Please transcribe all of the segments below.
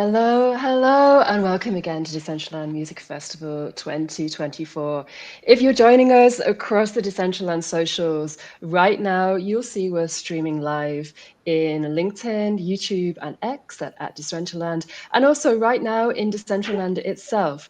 Hello, hello, and welcome again to Decentraland Music Festival 2024. If you're joining us across the Decentraland socials, right now you'll see we're streaming live in LinkedIn, YouTube, and X at Decentraland, and also right now in Decentraland itself.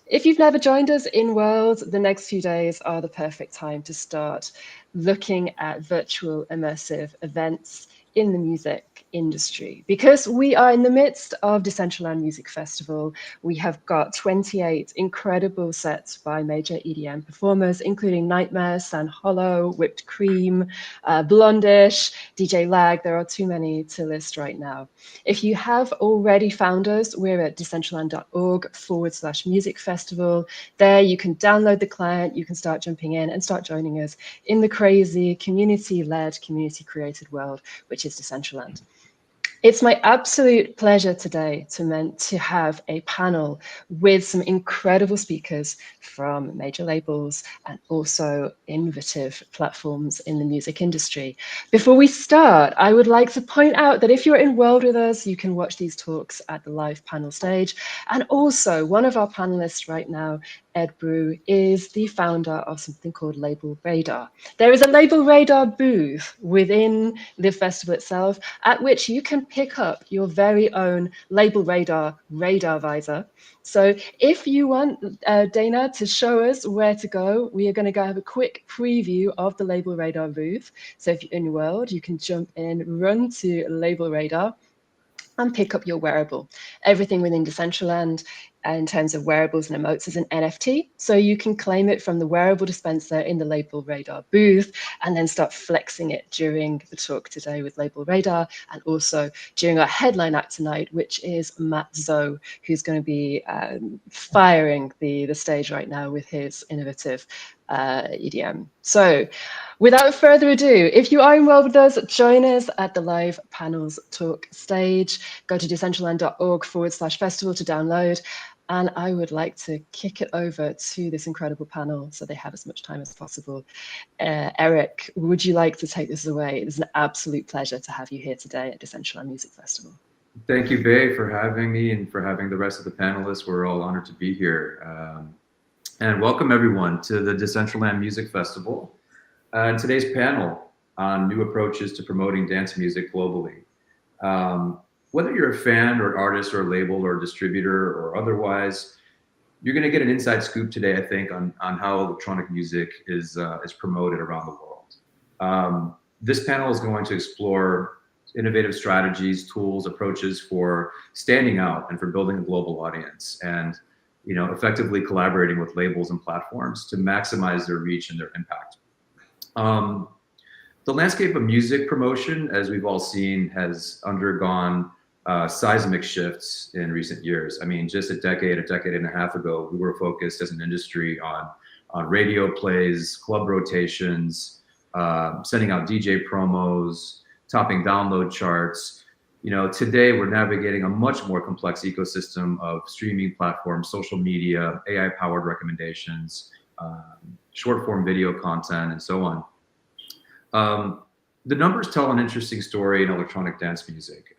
If you've never joined us in World, the next few days are the perfect time to start looking at virtual immersive events in the music industry because we are in the midst of Decentraland Music Festival. We have got 28 incredible sets by major EDM performers, including Nightmare, San Hollow, Whipped Cream, Blondish, DJ Lag. There are too many to list right now. If you have already found us, we're at decentraland.org/music festival. There you can download the client, you can start jumping in and start joining us in the crazy community-led, community-created world, which is Decentraland. It's my absolute pleasure today to have a panel with some incredible speakers from major labels and also innovative platforms in the music industry. Before we start, I would like to point out that if you're in World with us, you can watch these talks at the live panel stage. And also, one of our panelists right now, Ed Brew, is the founder of something called Label Radar. There is a Label Radar booth within the festival itself at which you can pick up your very own Label Radar visor. So if you want Dana to show us where to go, we are going to go have a quick preview of the Label Radar booth. So if you're in World, you can jump in, run to Label Radar and pick up your wearable. Everything within Decentraland in terms of wearables and emotes is an NFT. So you can claim it from the wearable dispenser in the Label Radar booth and then start flexing it during the talk today with Label Radar and also during our headline act tonight, which is Matt Zoe, who's going to be firing the stage right now with his innovative EDM. So without further ado, if you are involved with us, join us at the live panels talk stage. Go to decentraland.org/festival to download. And I would like to kick it over to this incredible panel so they have as much time as possible. Eric, would you like to take this away? It is an absolute pleasure to have you here today at Decentraland Music Festival. Thank you, Bae, for having me and for having the rest of the panelists. We're all honored to be here. And welcome everyone to the Decentraland Music Festival. And today's panel on new approaches to promoting dance music globally. Whether you're a fan or an artist or a label or a distributor or otherwise, you're going to get an inside scoop today, I think, on how electronic music is promoted around the world. This panel is going to explore innovative strategies, tools, approaches for standing out and for building a global audience, and effectively collaborating with labels and platforms to maximize their reach and their impact. The landscape of music promotion, as we've all seen, has undergone seismic shifts in recent years. I mean, just a decade and a half ago, we were focused as an industry on radio plays, club rotations, sending out DJ promos, topping download charts. Today we're navigating a much more complex ecosystem of streaming platforms, social media, AI-powered recommendations, short-form video content, and so on. The numbers tell an interesting story in electronic dance music.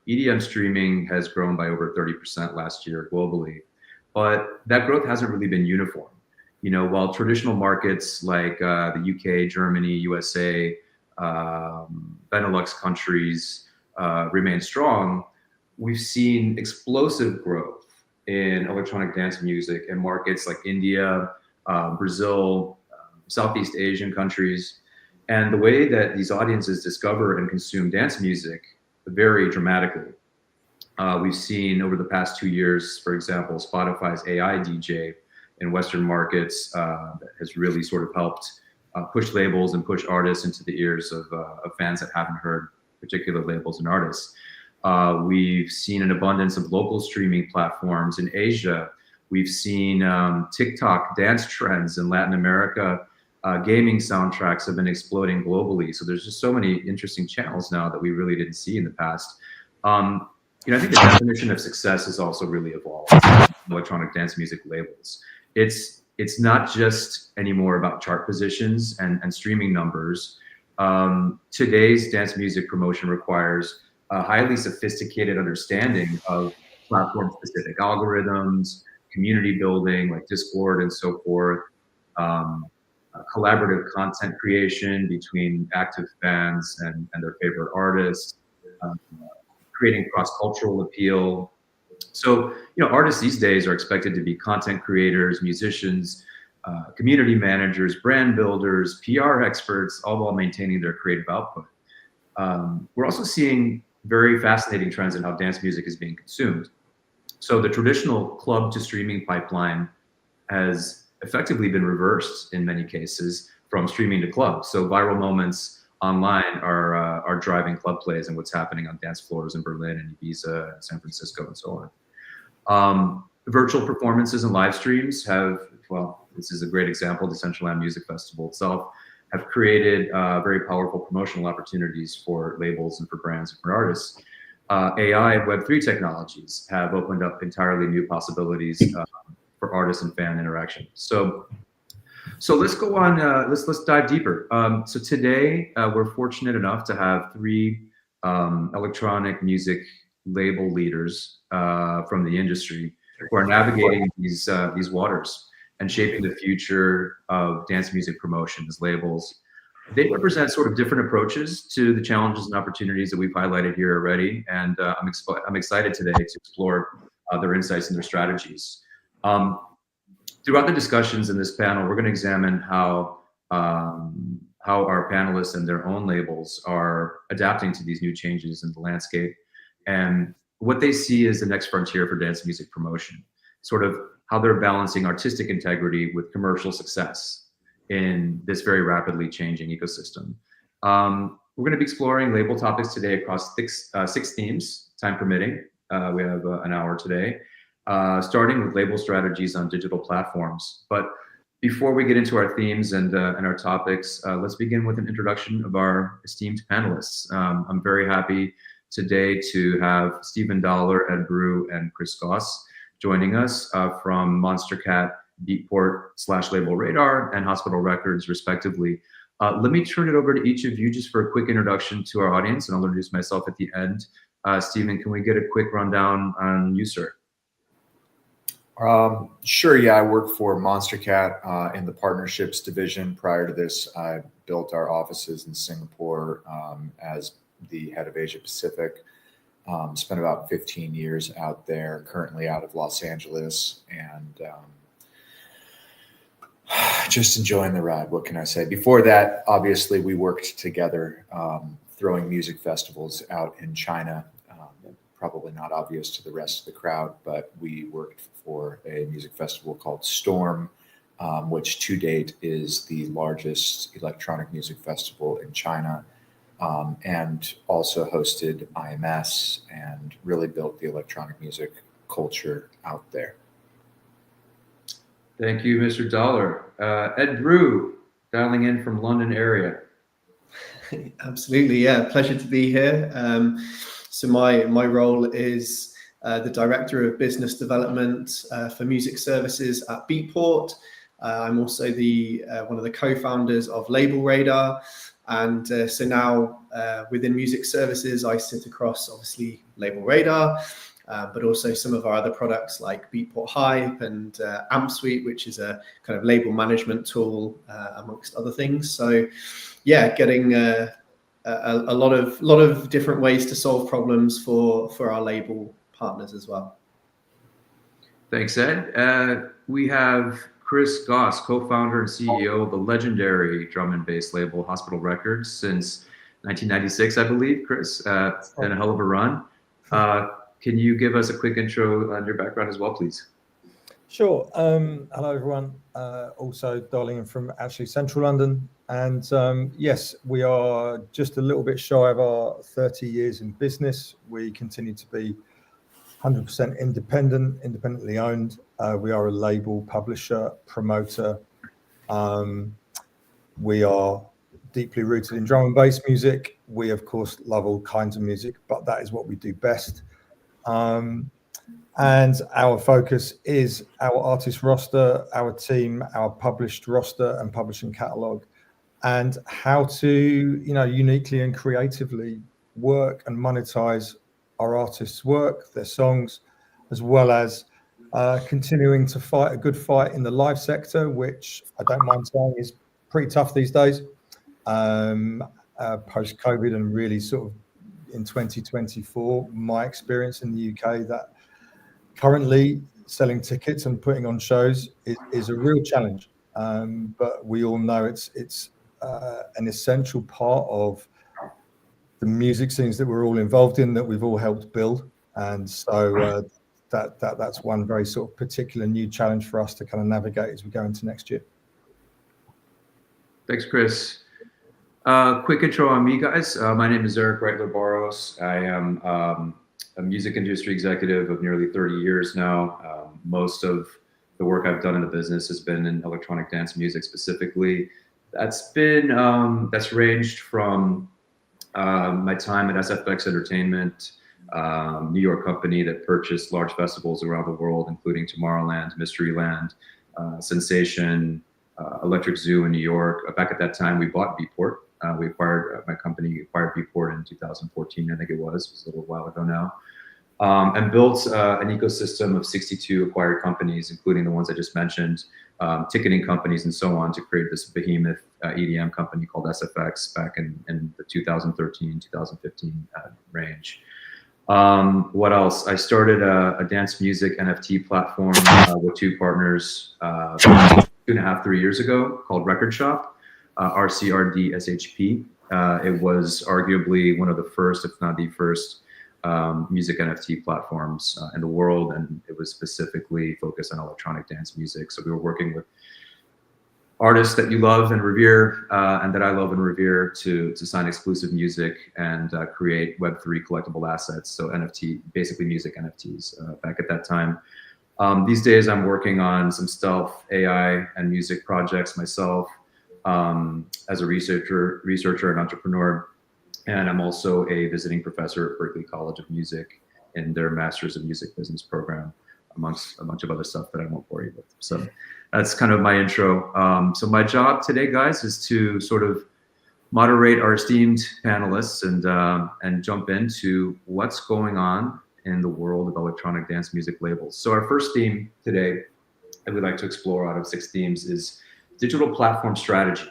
EDM streaming has grown by over 30% last year globally, but that growth hasn't really been uniform. While traditional markets like the UK, Germany, USA, Benelux countries remain strong, we've seen explosive growth in electronic dance music in markets like India, Brazil, Southeast Asian countries. And the way that these audiences discover and consume dance music vary dramatically. We've seen over the past 2 years, for example, Spotify's AI DJ in Western markets that has really sort of helped push labels and push artists into the ears of fans that haven't heard particular labels and artists. We've seen an abundance of local streaming platforms in Asia. We've seen TikTok dance trends in Latin America. Gaming soundtracks have been exploding globally. So there's just so many interesting channels now that we really didn't see in the past. I think the definition of success has also really evolved in electronic dance music labels. It's not just anymore about chart positions and streaming numbers. Today's dance music promotion requires a highly sophisticated understanding of platform-specific algorithms, community building like Discord and so forth, collaborative content creation between active fans and their favorite artists, creating cross-cultural appeal. So, artists these days are expected to be content creators, musicians, community managers, brand builders, PR experts, all while maintaining their creative output. We're also seeing very fascinating trends in how dance music is being consumed. So the traditional club to streaming pipeline has effectively been reversed in many cases from streaming to club. So viral moments online are driving club plays and what's happening on dance floors in Berlin and Ibiza and San Francisco and so on. Virtual performances and live streams have, well, this is a great example, Decentraland Music Festival itself, have created very powerful promotional opportunities for labels and for brands and for artists. AI and Web3 technologies have opened up entirely new possibilities for artists and fan interaction. So let's go on. Let's dive deeper. So today we're fortunate enough to have three electronic music label leaders from the industry who are navigating these waters and shaping the future of dance music promotion as labels. They represent sort of different approaches to the challenges and opportunities that we've highlighted here already, and I'm excited today to explore their insights and their strategies. Throughout the discussions in this panel, we're going to examine how our panelists and their own labels are adapting to these new changes in the landscape, and what they see as the next frontier for dance music promotion, sort of how they're balancing artistic integrity with commercial success in this very rapidly changing ecosystem. We're going to be exploring label topics today across six themes, time permitting. We have an hour today, starting with label strategies on digital platforms. But before we get into our themes and our topics, let's begin with an introduction of our esteemed panelists. I'm very happy today to have Stephen Dowler at Brew and Chris Goss joining us from Monstercat, Beatport / Label Radar, and Hospital Records, respectively. Let me turn it over to each of you just for a quick introduction to our audience, and I'll introduce myself at the end. Stephen, can we get a quick rundown on you, sir? Sure, yeah, I work for Monstercat in the partnerships division. Prior to this, I built our offices in Singapore as the head of Asia Pacific. Spent about 15 years out there, currently out of Los Angeles, and just enjoying the ride. What can I say? Before that, obviously, we worked together throwing music festivals out in China. Probably not obvious to the rest of the crowd, but we worked for a music festival called Storm, which to date is the largest electronic music festival in China, and also hosted IMS and really built the electronic music culture out there. Thank you, Mr. Dowler. Ed Brew, dialing in from London area. Absolutely, yeah, pleasure to be here. So my role is the Director of Business Development for Music Services at Beatport. I'm also one of the co-founders of Label Radar. And so now within Music Services, I sit across obviously Label Radar, but also some of our other products like Beatport Hype and Amp Suite, which is a kind of label management tool, amongst other things. So yeah, getting a lot of different ways to solve problems for our label partners as well. Thanks, Ed. We have Chris Goss, co-founder and CEO of the legendary drum and bass label Hospital Records since 1996, I believe. Chris, and a hell of a run. Can you give us a quick intro on your background as well, please? Sure. Hello, everyone. Also dialing in from actually central London. And yes, we are just a little bit shy of our 30 years in business. We continue to be 100% independently owned. We are a label, publisher, promoter. We are deeply rooted in drum and bass music. We, of course, love all kinds of music, but that is what we do best. And our focus is our artist roster, our team, our published roster and publishing catalog, and how to, uniquely and creatively work and monetize our artists' work, their songs, as well as continuing to fight a good fight in the live sector, which I don't mind saying is pretty tough these days, post-COVID, and really sort of in 2024, my experience in the UK, that currently selling tickets and putting on shows is a real challenge. But we all know it's an essential part of the music scenes that we're all involved in, that we've all helped build. And so that's one very sort of particular new challenge for us to kind of navigate as we go into next year. Thanks, Chris. Quick intro on me, guys. My name is Reithler-Barros. I am a music industry executive of nearly 30 years now. Most of the work I've done in the business has been in electronic dance music specifically. That's ranged from my time at SFX Entertainment, New York company that purchased large festivals around the world, including Tomorrowland, Mysteryland, Sensation, Electric Zoo in New York. Back at that time, we bought Beatport. My company acquired Beatport in 2014, I think it was. It was a little while ago now. And built an ecosystem of 62 acquired companies, including the ones I just mentioned, ticketing companies and so on, to create this behemoth EDM company called SFX back in the 2013, 2015 range. What else? I started a dance music NFT platform with two partners 2.5-3 years ago called Record Shop, RCRDSHP. It was arguably one of the first, if not the first, music NFT platforms in the world, and it was specifically focused on electronic dance music. So we were working with artists that you love and revere, and that I love and revere, to sign exclusive music and create Web3 collectible assets. So NFT, basically music NFTs back at that time. These days I'm working on some stealth AI and music projects myself as a researcher and entrepreneur. And I'm also a visiting professor at Berklee College of Music in their Masters of Music Business program, amongst a bunch of other stuff that I won't bore you with. So that's kind of my intro. So my job today, guys, is to sort of moderate our esteemed panelists and jump into what's going on in the world of electronic dance music labels. So our first theme today that we'd like to explore out of 6 themes is digital platform strategy.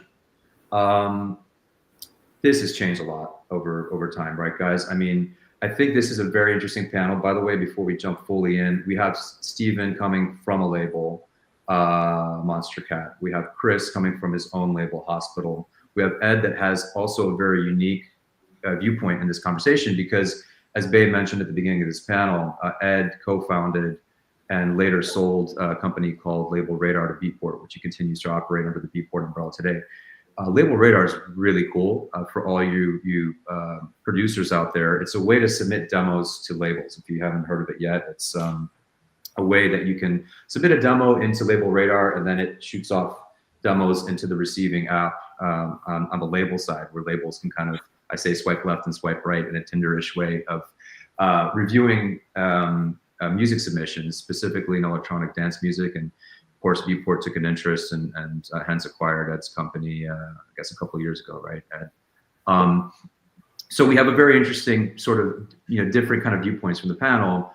This has changed a lot over time, right, guys? I mean, I think this is a very interesting panel. By the way, before we jump fully in, we have Steven coming from a label, Monstercat. We have Chris coming from his own label, Hospital. We have Ed that has also a very unique viewpoint in this conversation because, as Babe mentioned at the beginning of this panel, Ed co-founded and later sold a company called Label Radar to Beatport, which he continues to operate under the Beatport umbrella today. Label Radar is really cool for all you producers out there. It's a way to submit demos to labels. If you haven't heard of it yet, it's a way that you can submit a demo into Label Radar, and then it shoots off demos into the receiving app on the label side, where labels can kind of, I say, swipe left and swipe right in a Tinder-ish way of reviewing music submissions, specifically in electronic dance music. And of course, Beatport took an interest and hence acquired Ed's company, I guess a couple of years ago, right, Ed? So we have a very interesting sort of, different kind of viewpoints from the panel.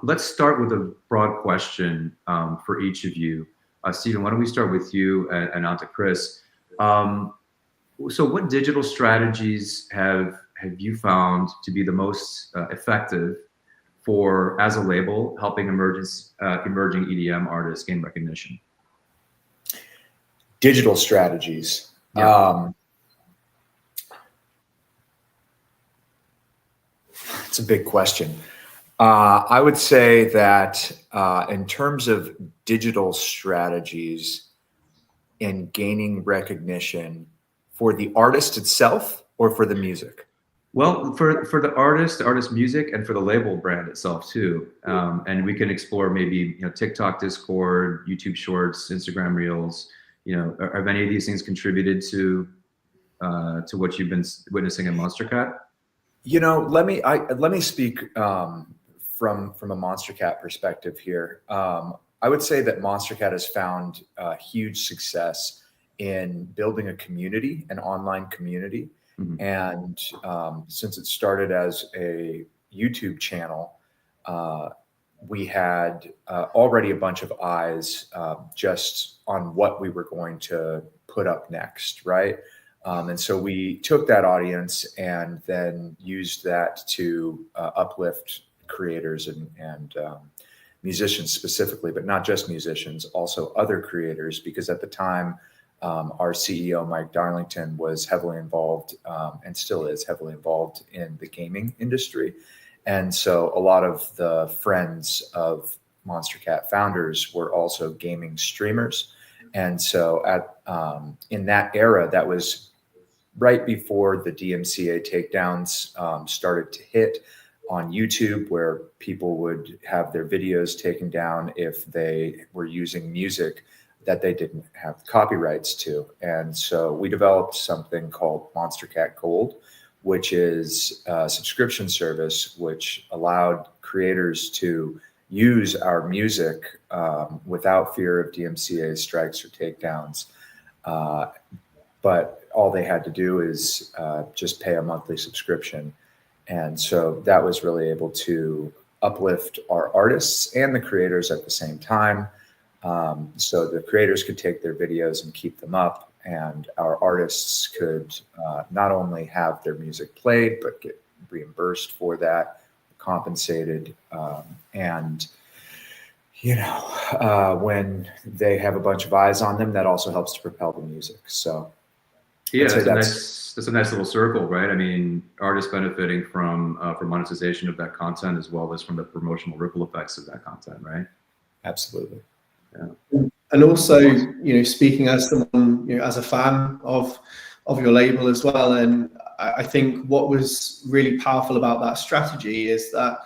Let's start with a broad question for each of you. Steven, why don't we start with you and on to Chris. So what digital strategies have you found to be the most effective for, as a label, helping emerging EDM artists gain recognition? Digital strategies. Yeah. It's a big question. I would say that in terms of digital strategies in gaining recognition for the artist itself or for the music? Well, for the artist music, and for the label brand itself too. And we can explore maybe TikTok, Discord, YouTube Shorts, Instagram Reels. Have any of these things contributed to what you've been witnessing in Monstercat? Let me speak from a Monstercat perspective here. I would say that Monstercat has found huge success in building a community, an online community. Mm-hmm. And since it started as a YouTube channel, we had already a bunch of eyes just on what we were going to put up next, right? And so we took that audience and then used that to uplift creators and musicians specifically, but not just musicians, also other creators, because at the time, our CEO, Mike Darlington, was heavily involved and still is heavily involved in the gaming industry. And so a lot of the friends of Monstercat founders were also gaming streamers. And so in that era, that was right before the DMCA takedowns started to hit on YouTube, where people would have their videos taken down if they were using music that they didn't have copyrights to. And so we developed something called Monstercat Gold, which is a subscription service which allowed creators to use our music without fear of DMCA strikes or takedowns. But all they had to do is just pay a monthly subscription. And so that was really able to uplift our artists and the creators at the same time. So the creators could take their videos and keep them up, and our artists could not only have their music played, but get reimbursed for that, compensated. And, you know, when they have a bunch of eyes on them, that also helps to propel the music. So yeah, that's a nice little circle, right? I mean, artists benefiting from monetization of that content, as well as from the promotional ripple effects of that content, right? Absolutely. Yeah. And also, you know, speaking as someone, you know, as a fan of your label as well, and I think what was really powerful about that strategy is that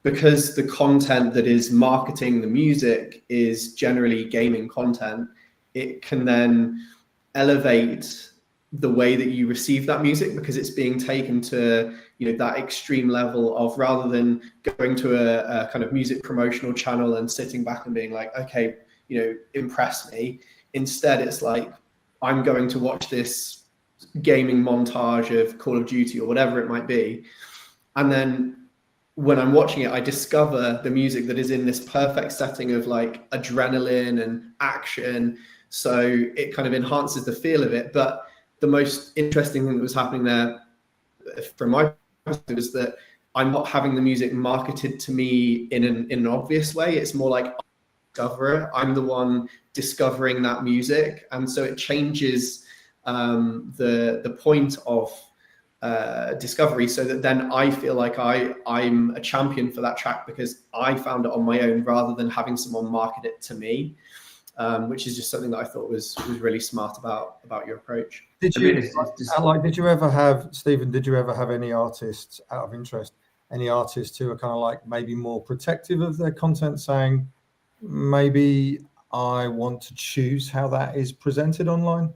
because the content that is marketing the music is generally gaming content, it can then elevate the way that you receive that music, because it's being taken to, you know, that extreme level of, rather than going to a kind of music promotional channel and sitting back and being like, okay, you know, impress me. Instead, it's like, I'm going to watch this gaming montage of Call of Duty or whatever it might be. And then when I'm watching it, I discover the music that is in this perfect setting of like adrenaline and action. So it kind of enhances the feel of it. But the most interesting thing that was happening there, from my perspective, is that I'm not having the music marketed to me in an obvious way. It's more like, discover it. I'm the one discovering that music, and so it changes the point of discovery, so that then I feel like I'm a champion for that track because I found it on my own, rather than having someone market it to me, which is just something that I thought was really smart about your approach. Did you ever have, Stephen, did you ever have any artists, out of interest, any artists who are kind of like maybe more protective of their content, saying, maybe I want to choose how that is presented online?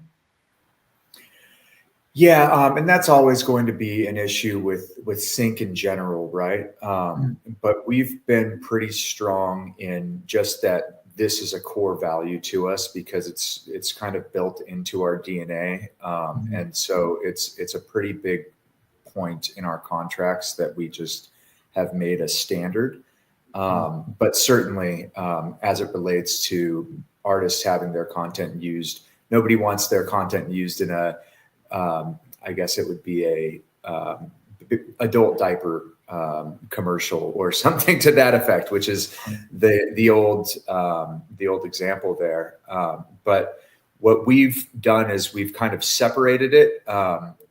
Yeah, and that's always going to be an issue with sync in general, right? But we've been pretty strong in just that this is a core value to us, because it's kind of built into our DNA, and so it's a pretty big point in our contracts that we just have made a standard. But certainly, as it relates to artists having their content used, nobody wants their content used in a, I guess it would be a adult diaper commercial or something to that effect, which is the old example there. But what we've done is we've kind of separated it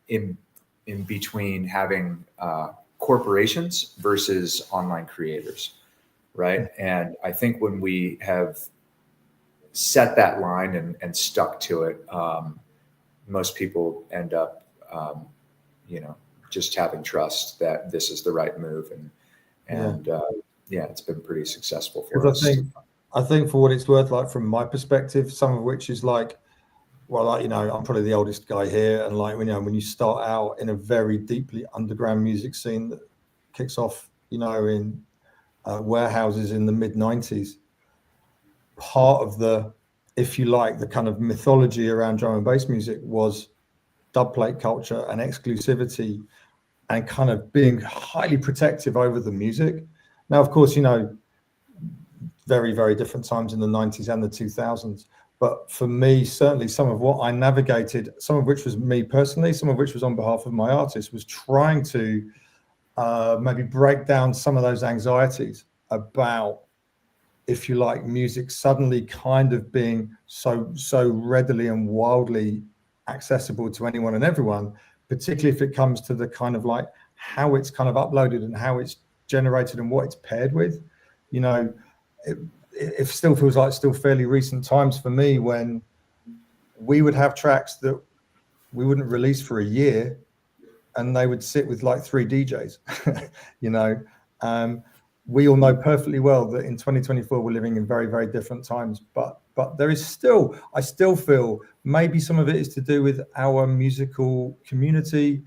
in between having corporations versus online creators. Right. And I think when we have set that line and stuck to it, most people end up, you know, just having trust that this is the right move. And it's been pretty successful for us. I think for what it's worth, like from my perspective, some of which is like, well, like, you know, I'm probably the oldest guy here. And like, you know, when you start out in a very deeply underground music scene that kicks off, you know, in warehouses in the mid-90s, part of the, if you like, the kind of mythology around drum and bass music was dubplate culture and exclusivity, and kind of being highly protective over the music. Now, of course, you know, very, very different times in the 90s and the 2000s. But for me, certainly some of what I navigated, some of which was me personally, some of which was on behalf of my artists, was trying to maybe break down some of those anxieties about, if you like, music suddenly kind of being so readily and wildly accessible to anyone and everyone, particularly if it comes to the kind of like how it's kind of uploaded and how it's generated and what it's paired with. You know, it still feels like still fairly recent times for me when we would have tracks that we wouldn't release for a year and they would sit with like 3 DJs. You know, we all know perfectly well that in 2024 we're living in very, very different times, but there is still, I still feel maybe some of it is to do with our musical community,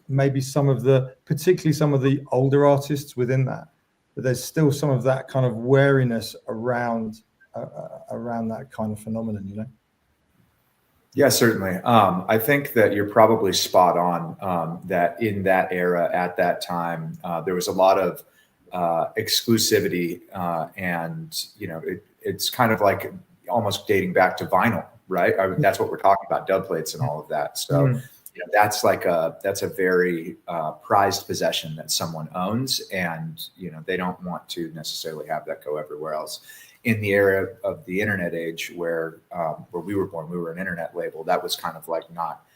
maybe particularly some of the older artists within that, but there's still some of that kind of wariness around that kind of phenomenon, you know? Yeah, certainly. I think that you're probably spot on, that in that era, at that time, there was a lot of exclusivity, and, you know, it's kind of like almost dating back to vinyl, right? That's what we're talking about, dub plates and all of that. So you know, that's a very prized possession that someone owns, and, you know, they don't want to necessarily have that go everywhere else. In the era of the internet age, where we were born, we were an internet label. That was kind of like not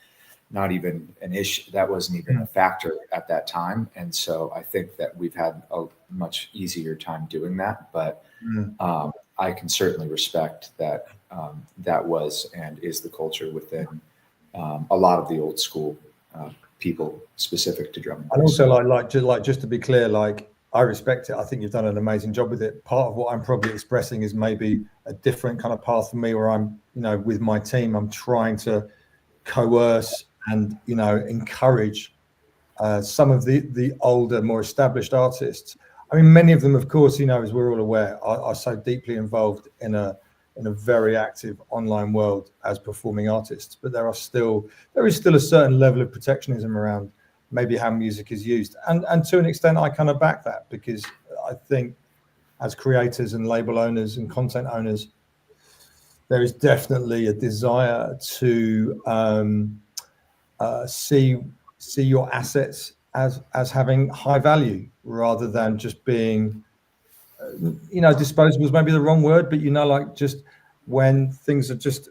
even an issue. That wasn't even a factor at that time. And so I think that we've had a much easier time doing that. But I can certainly respect that that was and is the culture within a lot of the old school people specific to drum and bass. And also, just to be clear, like, I respect it. I think you've done an amazing job with it. Part of what I'm probably expressing is maybe a different kind of path for me, where I'm, you know, with my team, I'm trying to coerce and, you know, encourage some of the older, more established artists. I mean, many of them, of course, you know, as we're all aware, are so deeply involved in a very active online world as performing artists. But there is still a certain level of protectionism around maybe how music is used. And to an extent, I kind of back that, because I think as creators and label owners and content owners, there is definitely a desire to see your assets as having high value, rather than just being, you know, disposable is maybe the wrong word, but, you know, like, just when things are just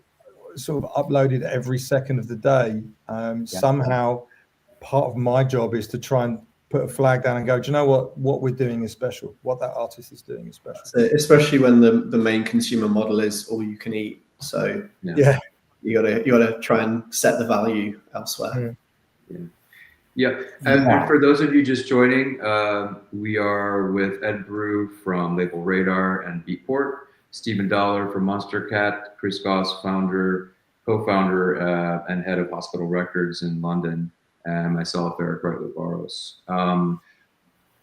sort of uploaded every second of the day, somehow part of my job is to try and put a flag down and go, do you know what we're doing is special, what that artist is doing is special. So, especially when the main consumer model is all you can eat. So yeah, you gotta try and set the value elsewhere. Yeah. And for those of you just joining, we are with Ed Brew from label Radar and Beatport, Stephen Dowler from Monstercat, Chris Goss, co-founder and head of Hospital Records in London, and myself, Eric Reithler-Barros.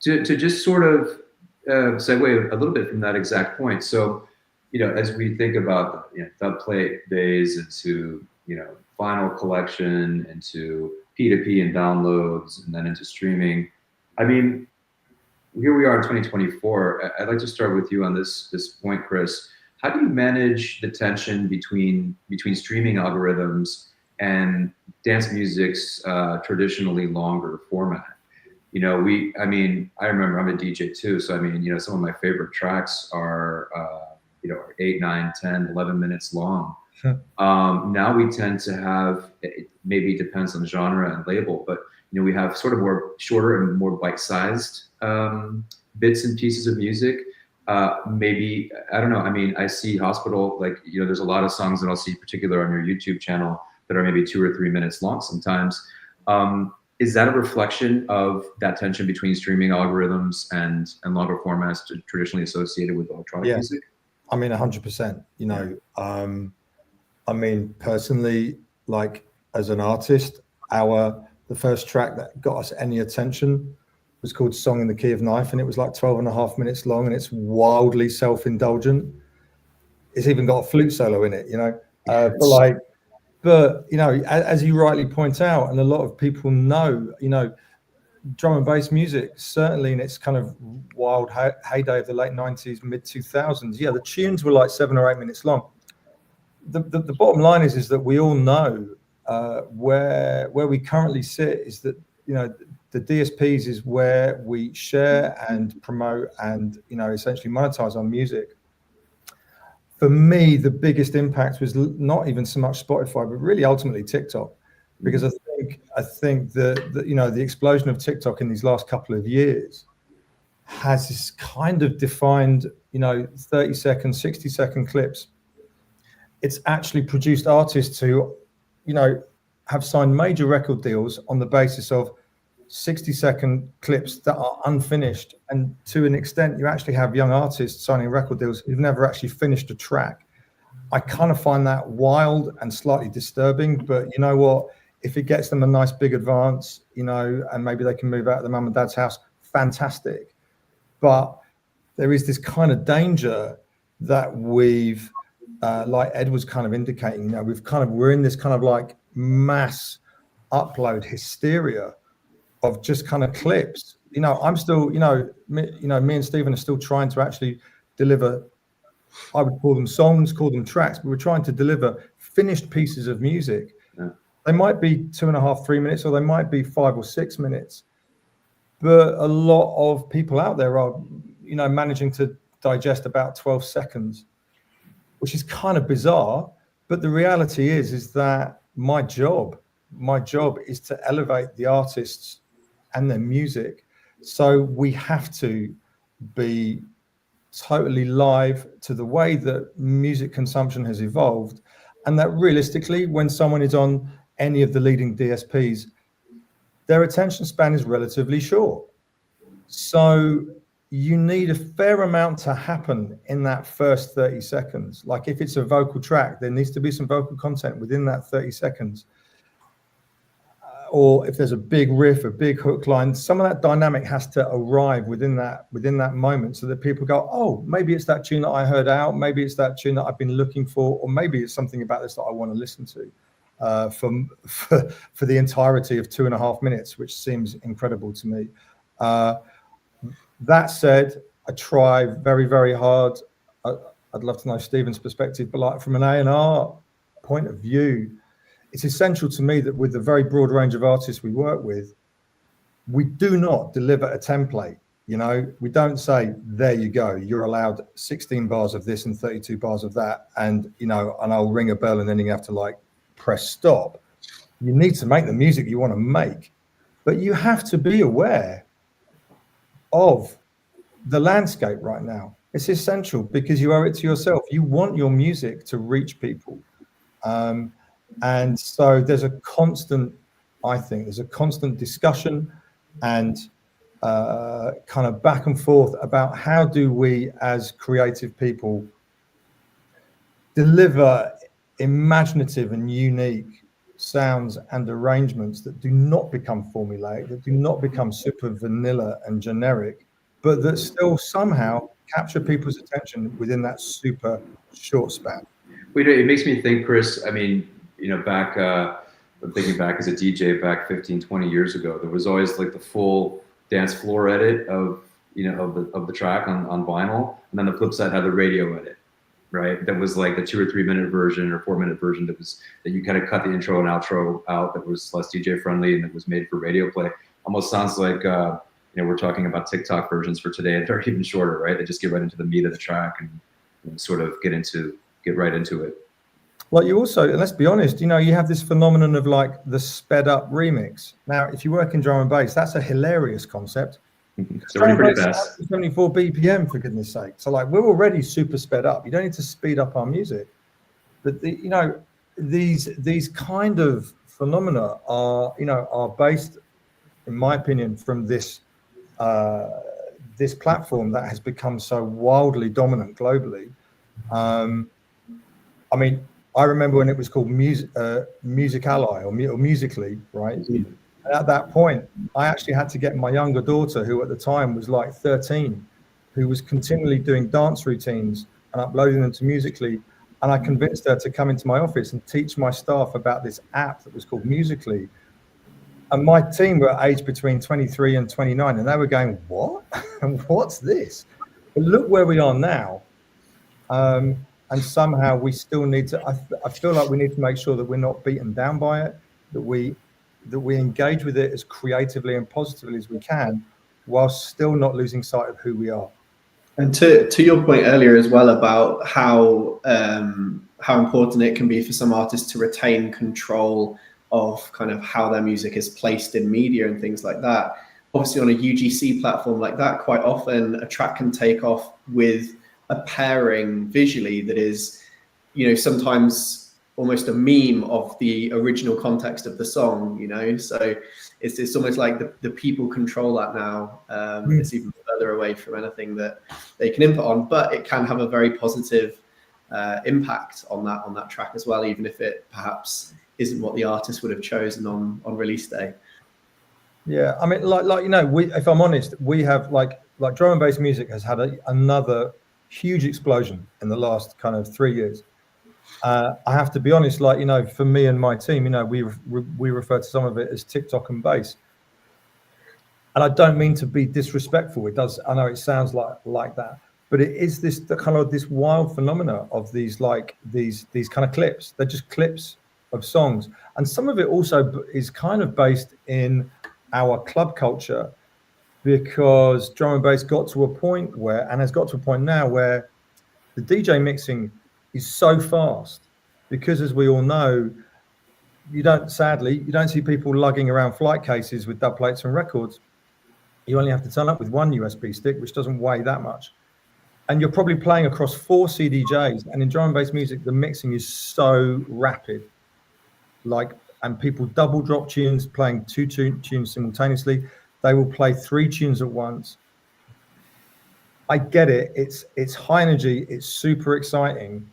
To just sort of segue a little bit from that exact point. So, you know, as we think about, you know, dub plate days into, you know, vinyl collection, into P2P and downloads, and then into streaming. I mean, here we are in 2024. I'd like to start with you on this point, Chris. How do you manage the tension between streaming algorithms and dance music's traditionally longer format? You know, I remember I'm a DJ too. So, I mean, you know, some of my favorite tracks are, you know, 8, 9, 10, 11 minutes long. Now we tend to have, maybe it depends on genre and label, but, you know, we have sort of more shorter and more bite-sized bits and pieces of music. Maybe, I don't know. I mean, I see Hospital, like, you know, there's a lot of songs that I'll see, particularly on your YouTube channel, that are maybe 2 or 3 minutes long sometimes. Is that a reflection of that tension between streaming algorithms and longer formats traditionally associated with electronic music? I mean, 100%, you know, I mean, personally, like, as an artist, the first track that got us any attention was called Song in the Key of Knife, and it was like 12.5 minutes long, and it's wildly self-indulgent. It's even got a flute solo in it, you know, but, you know, as you rightly point out, and a lot of people know, you know, drum and bass music, certainly in its kind of wild heyday of the late 90s, mid 2000s, yeah, the tunes were like 7 or 8 minutes long. The bottom line is that we all know where we currently sit is that, you know, the DSPs is where we share and promote and, you know, essentially monetize our music. For me, the biggest impact was not even so much Spotify, but really ultimately TikTok, because I think that you know, the explosion of TikTok in these last couple of years has this kind of defined, you know, 30-second, 60-second clips. It's actually produced artists who, you know, have signed major record deals on the basis of 60-second clips that are unfinished, and to an extent you actually have young artists signing record deals who've never actually finished a track. I kind of find that wild and slightly disturbing, but you know what, if it gets them a nice big advance, you know, and maybe they can move out of the mum and dad's house, fantastic. But there is this kind of danger that we've like Ed was kind of indicating, you know, we're in this kind of like mass upload hysteria of just kind of clips. You know, I'm still, me and Stephen are still trying to actually deliver, I would call them songs, call them tracks, but we're trying to deliver finished pieces of music. Yeah. They might be 2.5, 3 minutes, or they might be 5 or 6 minutes. But a lot of people out there are, you know, managing to digest about 12 seconds, which is kind of bizarre. But the reality is that my job is to elevate the artists and their music. So we have to be totally live to the way that music consumption has evolved, and that realistically, when someone is on any of the leading DSPs, their attention span is relatively short. So you need a fair amount to happen in that first 30 seconds. Like if it's a vocal track, there needs to be some vocal content within that 30 seconds. Or if there's a big riff, a big hook line, some of that dynamic has to arrive within that moment, so that people go, oh, maybe it's that tune that I heard out, maybe it's that tune that I've been looking for, or maybe it's something about this that I want to listen to for the entirety of 2.5 minutes, which seems incredible to me. That said, I try very, very hard. I'd love to know Stephen's perspective, but like from an A&R point of view, it's essential to me that with the very broad range of artists we work with, we do not deliver a template. You know, we don't say, there you go, you're allowed 16 bars of this and 32 bars of that, and, you know, and I'll ring a bell and then you have to like press stop. You need to make the music you want to make, but you have to be aware of the landscape right now. It's essential because you owe it to yourself. You want your music to reach people. And so there's a constant discussion and kind of back and forth about how do we as creative people deliver imaginative and unique sounds and arrangements that do not become formulaic, that do not become super vanilla and generic, but that still somehow capture people's attention within that super short span. It makes me think, Chris, I mean, you know, back, I'm thinking back as a DJ back 15, 20 years ago, there was always like the full dance floor edit of, you know, of the track on vinyl. And then the flip side had the radio edit, right? That was like the 2 or 3 minute version or 4 minute version that you kind of cut the intro and outro out, that was less DJ friendly and that was made for radio play. Almost sounds like, you know, we're talking about TikTok versions for today, and they're even shorter, right? They just get right into the meat of the track and sort of get right into it. Well, you also, let's be honest, you know, you have this phenomenon of like the sped up remix. Now, if you work in drum and bass, that's a hilarious concept. It's already pretty fast. 74 BPM, for goodness sake. So like we're already super sped up. You don't need to speed up our music. But you know, these kind of phenomena are based, in my opinion, from this platform that has become so wildly dominant globally. I mean, I remember when it was called Music Ally or Musically, right? And at that point, I actually had to get my younger daughter, who at the time was like 13, who was continually doing dance routines and uploading them to Musically. And I convinced her to come into my office and teach my staff about this app that was called Musically. And my team were aged between 23 and 29, and they were going, what? What's this? But look where we are now. And somehow we still need to, I feel like we need to make sure that we're not beaten down by it, that we engage with it as creatively and positively as we can, while still not losing sight of who we are. And to your point earlier as well about how important it can be for some artists to retain control of kind of how their music is placed in media and things like that. Obviously, on a UGC platform like that, quite often a track can take off with a pairing visually that is, you know, sometimes almost a meme of the original context of the song, you know. So it's almost like the people control that now. It's even further away from anything that they can input on, but it can have a very positive impact on that track as well, even if it perhaps isn't what the artist would have chosen on release day. Yeah, I mean, like you know, if I'm honest, we have like drum and bass music has had another huge explosion in the last kind of 3 years. I have to be honest, like, you know, for me and my team, you know, we refer to some of it as TikTok and bass. And I don't mean to be disrespectful. It does. I know it sounds like that, but it is this wild phenomena of these kind of clips. They're just clips of songs, and some of it also is kind of based in our club culture, because drum and bass got to a point where, and has got to a point now where the DJ mixing is so fast, because as we all know, you don't see people lugging around flight cases with dub plates and records. You only have to turn up with one USB stick, which doesn't weigh that much. And you're probably playing across 4 CDJs. And in drum and bass music, the mixing is so rapid. And people double drop tunes, playing 2 tunes simultaneously. They will play 3 tunes at once. I get it. It's high energy. It's super exciting.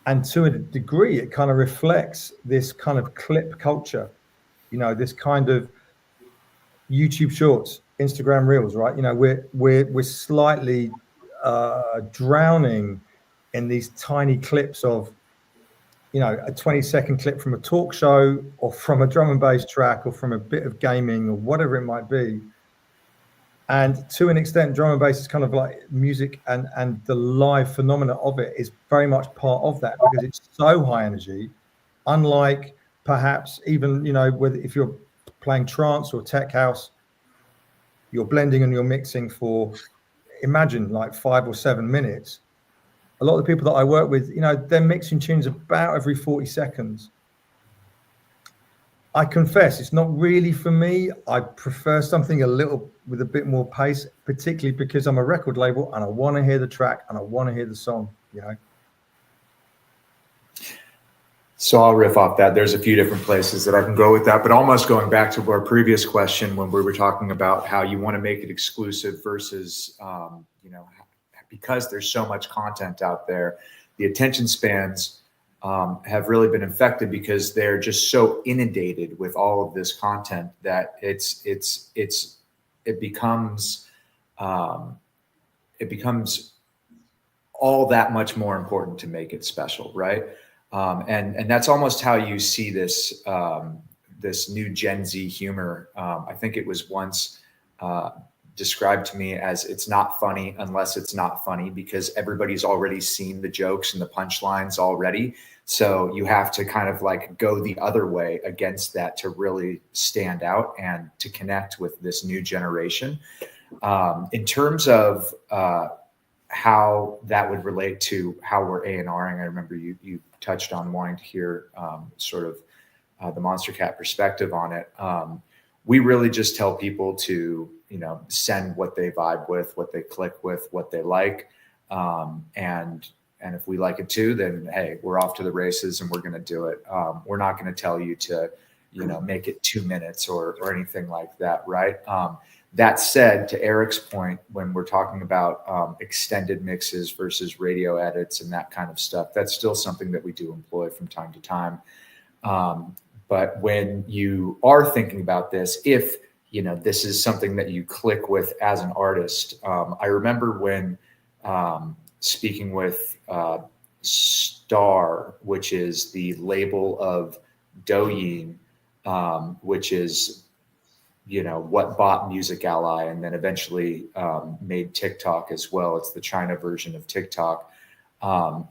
And to a degree, it kind of reflects this kind of clip culture, you know, this kind of YouTube shorts, Instagram reels, right? You know, we're slightly drowning in these tiny clips of, you know, a 20-second clip from a talk show or from a drum and bass track or from a bit of gaming or whatever it might be. And to an extent, drum and bass is kind of like music, and the live phenomena of it is very much part of that, because it's so high energy, unlike perhaps even, you know, if you're playing trance or tech house, you're blending and you're mixing for, imagine, like 5 or 7 minutes. A lot of the people that I work with, you know, they're mixing tunes about every 40 seconds. I confess, it's not really for me. I prefer something with a bit more pace, particularly because I'm a record label and I want to hear the track and I want to hear the song, you know. So I'll riff off that. There's a few different places that I can go with that, but almost going back to our previous question when we were talking about how you want to make it exclusive versus, you know, because there's so much content out there, the attention spans have really been affected because they're just so inundated with all of this content that it becomes all that much more important to make it special, right? And that's almost how you see this this new Gen Z humor. I think it was once described to me as, it's not funny unless it's not funny, because everybody's already seen the jokes and the punchlines already. So you have to kind of like go the other way against that to really stand out and to connect with this new generation. In terms of how that would relate to how we're A&Ring, I remember you touched on wanting to hear sort of the Monstercat perspective on it. We really just tell people to, you know, send what they vibe with, what they click with, what they like. And if we like it too, then, hey, we're off to the races and we're going to do it. We're not going to tell you to, you know, make it 2 minutes or anything like that. Right. That said, to Eric's point, when we're talking about extended mixes versus radio edits and that kind of stuff, that's still something that we do employ from time to time. But when you are thinking about this, if, you know, this is something that you click with as an artist, I remember when speaking with Star, which is the label of Douyin, which is what bought Music Ally and then eventually made TikTok as well. It's the China version of TikTok.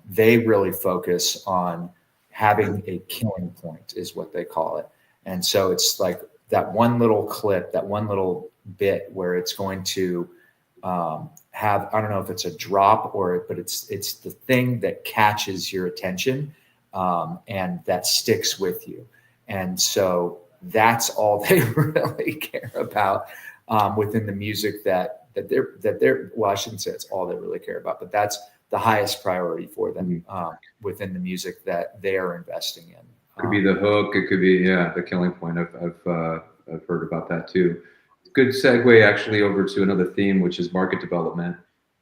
They really focus on having a killing point, is what they call it. And so it's like that one little clip, that one little bit where it's going to have, I don't know if it's a drop but it's the thing that catches your attention and that sticks with you. And so that's all they really care about within the music that they're, well, I shouldn't say it's all they really care about, but that's the highest priority for them within the music that they are investing in. Could be the hook. It could be, the killing point. I've heard about that too. Good segue actually over to another theme, which is market development.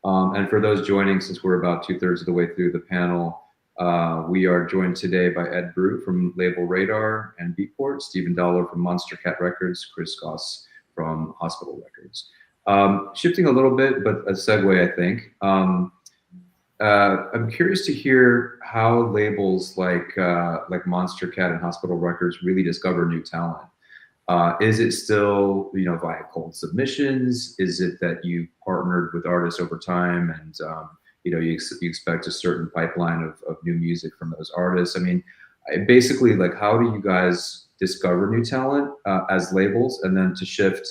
And for those joining, since we're about 2/3 of the way through the panel, we are joined today by Ed Brew from label Radar and Beatport, Stephen Dowler from Monstercat Records, Chris Goss from Hospital Records. Shifting a little bit, but a segue, I think. I'm curious to hear how labels like Monstercat and Hospital Records really discover new talent. Is it still, via cold submissions? Is it that you partnered with artists over time and you expect a certain pipeline of new music from those artists? I mean, basically, like, how do you guys discover new talent as labels? And then to shift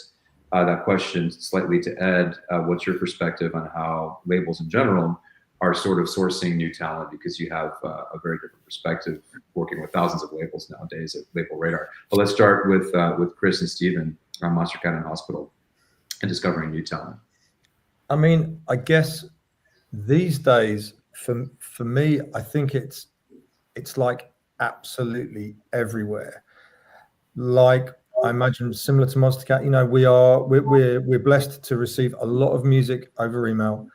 that question slightly to Ed, what's your perspective on how labels in general are sort of sourcing new talent, because you have a very different perspective working with thousands of labels nowadays at Label Radar. But let's start with Chris and Stephen on Monstercat and Hospital and discovering new talent. I mean, I guess these days, for me, I think it's like absolutely everywhere. Like, I imagine similar to Monstercat, we're blessed to receive a lot of music over email.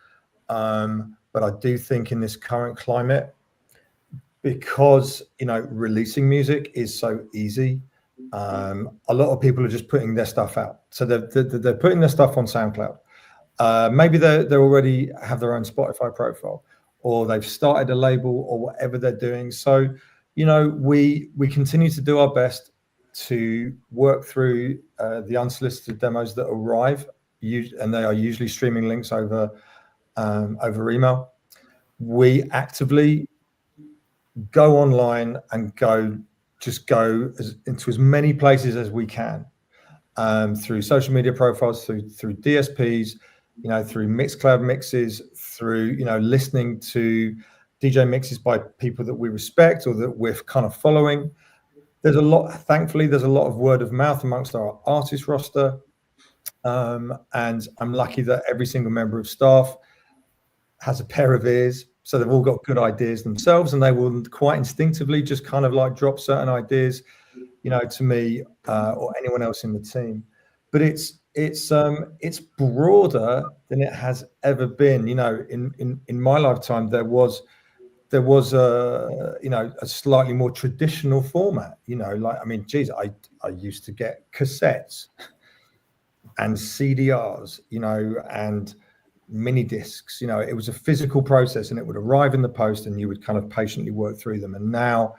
But I do think in this current climate, because, releasing music is so easy, a lot of people are just putting their stuff out. So they're putting their stuff on SoundCloud. Maybe they already have their own Spotify profile, or they've started a label, or whatever they're doing. So, we continue to do our best to work through the unsolicited demos that arrive, and they are usually streaming links over email. We actively go online and go into as many places as we can, through social media profiles, through DSPs, through Mixcloud mixes, through listening to DJ mixes by people that we respect or that we're kind of following. Thankfully, there's a lot of word of mouth amongst our artist roster, and I'm lucky that every single member of staff has a pair of ears, so they've all got good ideas themselves, and they will quite instinctively just kind of like drop certain ideas, to me or anyone else in the team. But it's broader than it has ever been. In my lifetime, there was a slightly more traditional format. I used to get cassettes and CDRs, and mini discs. It was a physical process, and it would arrive in the post, and you would kind of patiently work through them. And now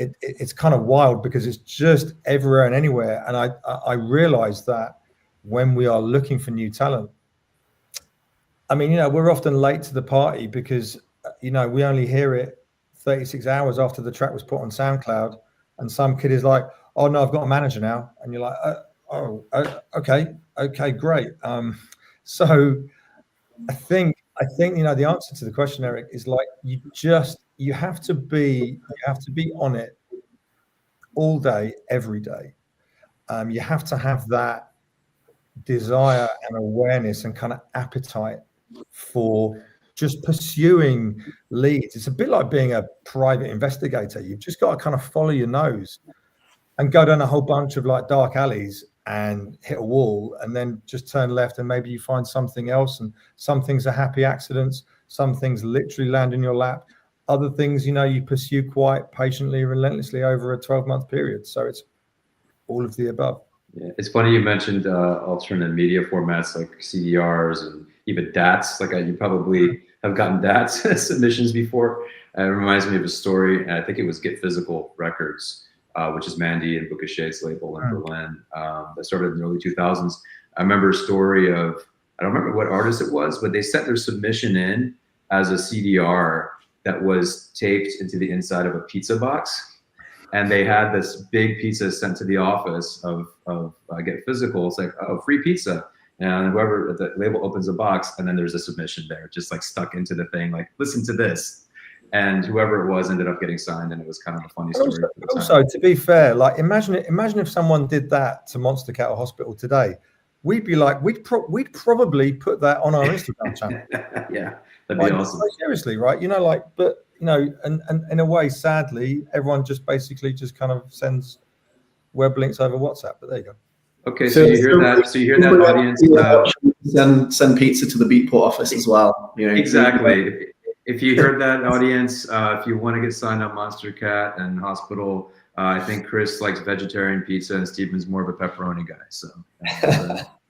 it's kind of wild, because it's just everywhere and anywhere. And I realize that when we are looking for new talent, we're often late to the party, because we only hear it 36 hours after the track was put on SoundCloud, and some kid is like, "Oh no, I've got a manager now," and you're like, okay, great. So I think the answer to the question, Eric, is like you have to be on it all day, every day. You have to have that desire and awareness and kind of appetite for just pursuing leads. It's a bit like being a private investigator. You've just got to kind of follow your nose and go down a whole bunch of like dark alleys and hit a wall, and then just turn left, and maybe you find something else. And some things are happy accidents, some things literally land in your lap, other things you pursue quite patiently, relentlessly over a 12-month period. So it's all of the above. Yeah, it's funny you mentioned alternate media formats like CDRs and even DATs. Like you probably have gotten DATs submissions before. It reminds me of a story. I think it was Get Physical Records. which is Mandy and Bukashay's label in Berlin, that started in the early 2000s. I remember a story of, I don't remember what artist it was, but they sent their submission in as a CDR that was taped into the inside of a pizza box. And they had this big pizza sent to the office of Get Physical. It's like, oh, free pizza. And whoever at the label opens a box, and then there's a submission there, just like stuck into the thing, like, listen to this. And whoever it was ended up getting signed, and it was kind of a funny story. Also, to be fair, like imagine if someone did that to Monstercat or Hospital today, we'd be like, we'd probably put that on our Instagram channel. Yeah, that'd be awesome. Seriously, right? You know, like, but you know, and in a way, sadly, everyone just basically just kind of sends web links over WhatsApp. But there you go. Okay, so you hear that? So you hear that, audience? Send pizza to the Beatport office as well. You know, exactly. If you heard that, audience, if you want to get signed up, Monstercat and Hospital, I think Chris likes vegetarian pizza and Steven's more of a pepperoni guy. So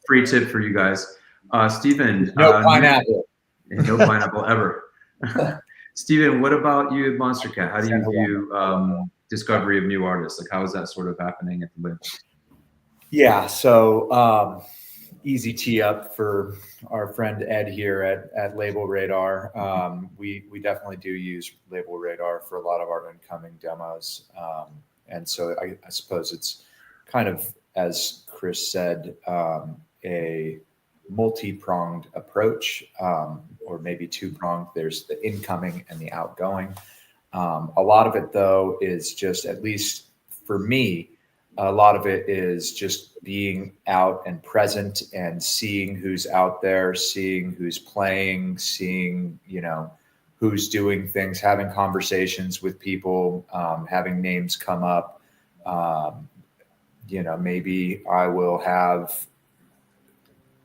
free tip for you guys. Steven. No pineapple. No pineapple ever. Steven, what about you at Monstercat? How do you view discovery of new artists? Like, how is that sort of happening at the label? Yeah, so easy tee up for our friend Ed here at Label Radar. We definitely do use Label Radar for a lot of our incoming demos. And so I suppose it's kind of, as Chris said, a multi-pronged approach, or maybe two-pronged. There's the incoming and the outgoing. A lot of it, though, is just, at least for me, a lot of it is just being out and present and seeing who's out there, seeing who's playing, seeing, you know, who's doing things, having conversations with people, having names come up. You know, maybe I will have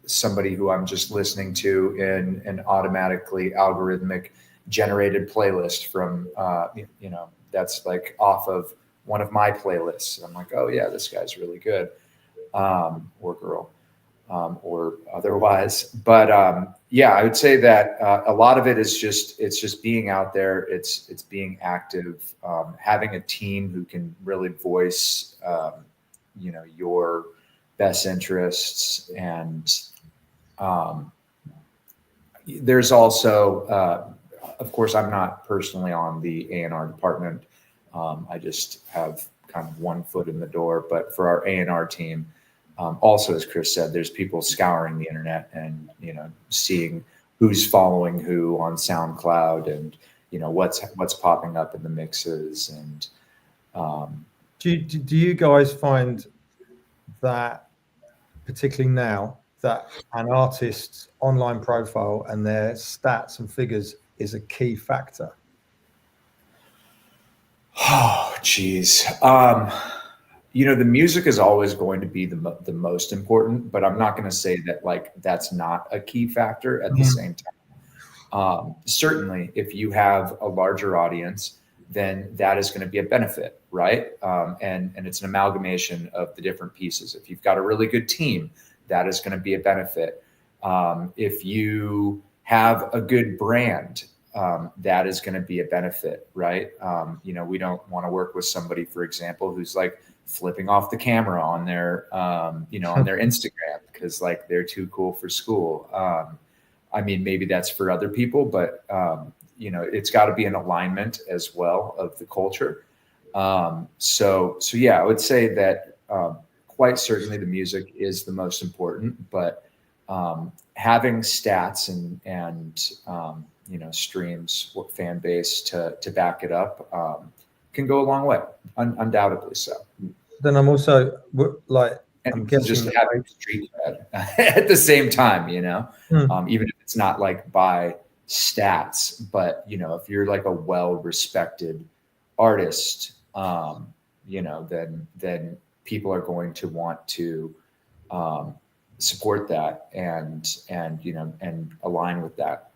somebody who I'm just listening to in an automatically algorithmic generated playlist from, you know, that's like off of one of my playlists. I'm like, oh yeah, this guy's really good, or girl, or otherwise. But yeah, I would say that a lot of it is it's just being out there. It's being active, having a team who can really voice, you know, your best interests. And there's also, of course, I'm not personally on the A&R department. I just have kind of one foot in the door, but for our A&R team, also, as Chris said, there's people scouring the internet and, you know, seeing who's following who on SoundCloud and, you know, what's popping up in the mixes. And do you guys find that, particularly now, that an artist's online profile and their stats and figures is a key factor? Oh, geez. You know, the music is always going to be the most important, but I'm not going to say that like that's not a key factor at the same time. Certainly, if you have a larger audience, then that is going to be a benefit, right? And it's an amalgamation of the different pieces. If you've got a really good team, that is going to be a benefit. If you have a good brand, that is going to be a benefit, right? You know, we don't want to work with somebody, for example, who's like flipping off the camera on their, you know, on their Instagram because like they're too cool for school. I mean, maybe that's for other people, but you know, it's got to be an alignment as well of the culture. So yeah, I would say that quite certainly the music is the most important, but having stats and you know, streams, fan base to back it up can go a long way, undoubtedly so. Then I'm also like, and I'm guessing just having street cred at the same time, you know, even if it's not like by stats, but you know, if you're like a well-respected artist, you know, then people are going to want to support that and you know, and align with that.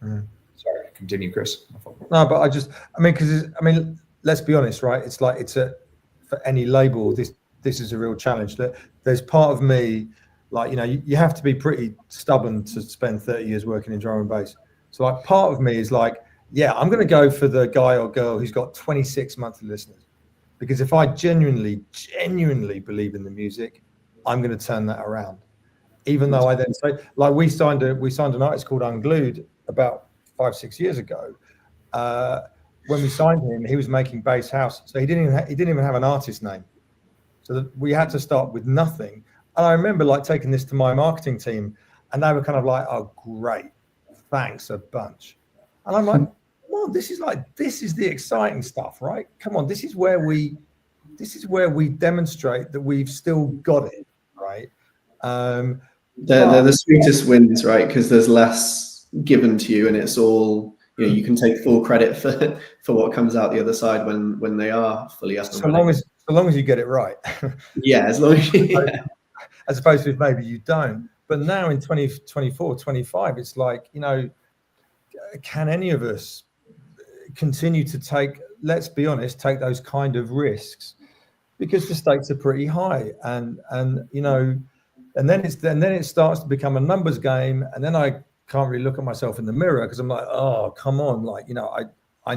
Sorry, continue, Chris. No, but I mean, let's be honest, right? It's like for any label, this is a real challenge. There's part of me, like, you know, you have to be pretty stubborn to spend 30 years working in drum and bass. So like part of me is like, yeah, I'm going to go for the guy or girl who's got 26 monthly listeners. Because if I genuinely believe in the music, I'm going to turn that around. Even though I then say, like we signed an artist called Unglued about 5-6 years ago. When we signed him, he was making bass house, so he didn't even have an artist name. So that we had to start with nothing. And I remember like taking this to my marketing team, and they were kind of like, "Oh, great, thanks a bunch." And I'm like, "Well, this is the exciting stuff, right? Come on, this is where we demonstrate that we've still got it, right?" They're the sweetest wins, right? Because there's less given to you, and it's all, you know, you can take full credit for what comes out the other side when they are fully up and running. So long as you get it right. Yeah, as long as as opposed to if maybe you don't. But now in 2024, 25, it's like, you know, can any of us continue to take, let's be honest, take those kind of risks? Because the stakes are pretty high, and you know, and then it starts to become a numbers game, and then I can't really look at myself in the mirror because I'm like, oh, come on, like, you know, I